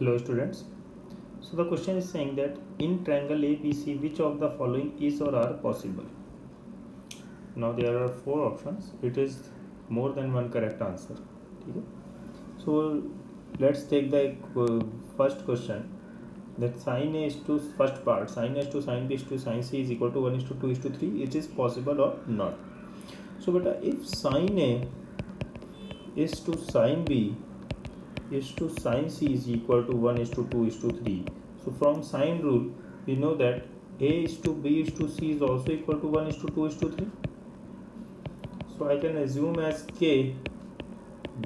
Hello students. So the question is saying that in triangle ABC which of the following is or are possible? Now there are four options. It is more than one correct answer. Okay? So let's take the first question, that sin A is to first part, sin A is to sin B is to sin C is equal to 1 is to 2 is to 3. It is possible or not? So beta, if sin A is to sin B is to sin C is equal to 1 is to 2 is to 3. So from sine rule, we know that A is to B is to C is also equal to 1 is to 2 is to 3. So I can assume as K,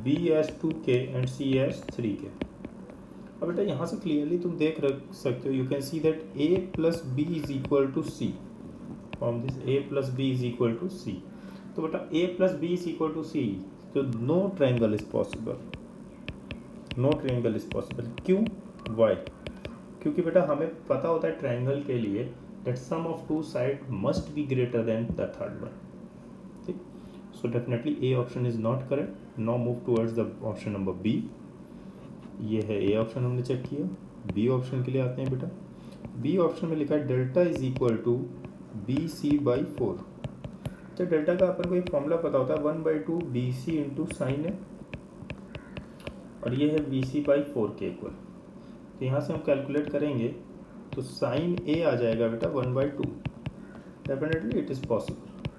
B as 2K and C as 3K. अब बेटा यहाँ से clearly तुम देख सकते हो, you can see that A plus B is equal to C. From this A plus B is equal to C. तो बेटा A plus B is equal to C, तो no triangle is possible. No triangle is possible. क्यों? Why? क्योंकि बेटा हमें पता होता है ट्रायंगल के लिए that sum of two side must be greater than the third one. ठीक. So definitely A option is not correct. Now move towards the option number B. ये है ए ऑप्शन, हमने चेक किया. बी ऑप्शन के लिए आते हैं बेटा. बी ऑप्शन में लिखा है delta is equal to b c by 4. तो डेल्टा का अपन को एक फॉर्मूला पता होता है 1/2 बी सी इंटू साइन है, और ये है बी सी बाई 4 के इक्वल. तो यहाँ से हम कैलकुलेट करेंगे तो साइन ए आ जाएगा बेटा 1/2. Definitely it is possible.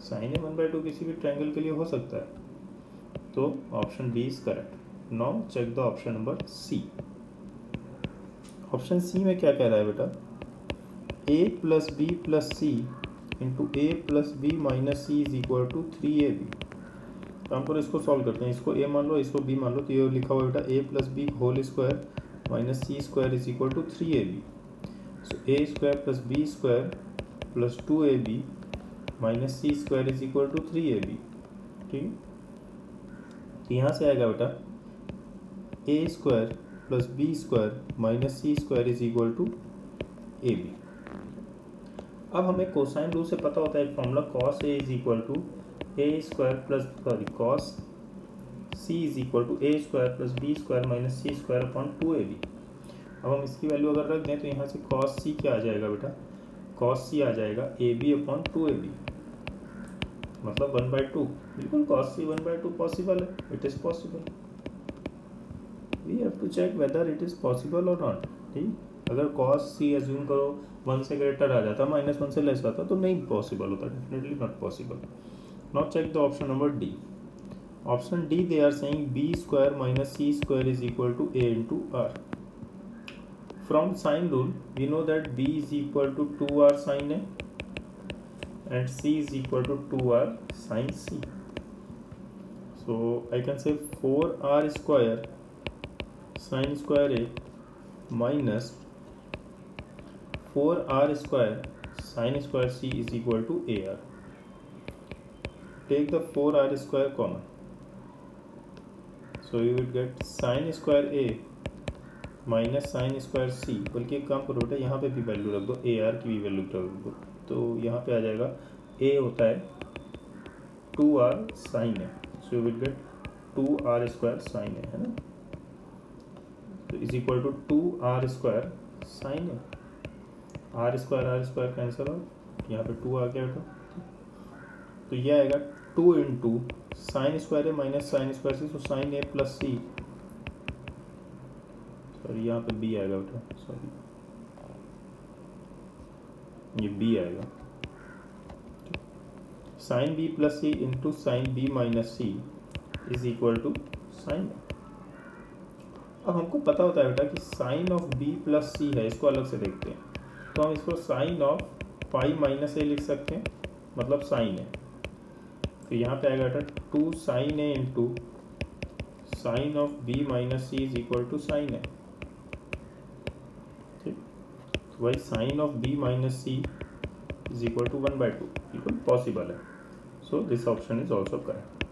Sine A 1/2 किसी भी ट्रायंगल के लिए हो सकता है. तो option B is correct. Now check the option number C. Option C में क्या कह रहा है बेटा? A plus B plus C into A plus B minus C is equal to 3ab. तो हम इसको सॉल्व करते हैं. इसको a मान लो, इसको b मान लो. तो ये लिखा हुआ बेटा a plus b whole square minus c square is equal to 3ab. So a square plus b square plus 2ab minus c square is equal to 3ab. ठीक है. तो यहाँ से आएगा बेटा a square plus b square minus c square is equal to ab. अब हमें cosine rule से पता होता है एक formula cos a is equal to a square plus cos c is equal to a square plus b square minus c square upon 2ab. अब हम इसकी वैल्यू अगर रख दें तो यहाँ से कॉस सी क्या आ जाएगा बेटा? कॉस सी आ जाएगा ए बी अपॉन 2ab, मतलब 1/2. बिल्कुल कॉस सी 1/2 पॉसिबल है. It is possible. We have to check whether it is possible और नॉट. ठीक. अगर कॉस सी एज्यूम करो 1 से ग्रेटर आ जाता, -1 से लेस आता, तो नहीं पॉसिबल होता. Definitely not possible. Now check the option number D. Option D, they are saying b square minus c square is equal to a into r. From sine rule, we know that b is equal to 2r sin a and c is equal to 2r sin c. So I can say 4r square sin square a minus 4r square sin square c is equal to ar. Take the 4r square common, so you will get sin square a minus sine square C. बल्कि एक काम करो बेटा, यहाँ पे भी value रख दो, ए आर की भी वैल्यू रख दो. तो यहाँ पे आ जाएगा ए होता है 2r साइन है, so you will get 2r square sine है ना. तो is equal to 2r square sine है. आर स्क्वायर कैंसिल आउट, यहाँ पे 2 आ गया बेटा. तो ये आएगा 2 इंटू साइन स्क्वायर है minus sine square c. So sine a plus c, sorry यहाँ पे बी आएगा बेटा, सॉरी ये बी आएगा. Sine b plus C into sine b minus C is equal to sine. अब हमको पता होता है बेटा कि sine of b plus c है. इसको अलग से देखते हैं. तो हम इसको sine of pi minus a लिख सकते हैं, मतलब साइन है. तो यहाँ पे आएगा बेटा 2 sine A into sine of B minus C is equal to sine है. ठीक. तो भाई sine of B minus C is equal to 1/2. बिल्कुल पॉसिबल है. So this option is also correct.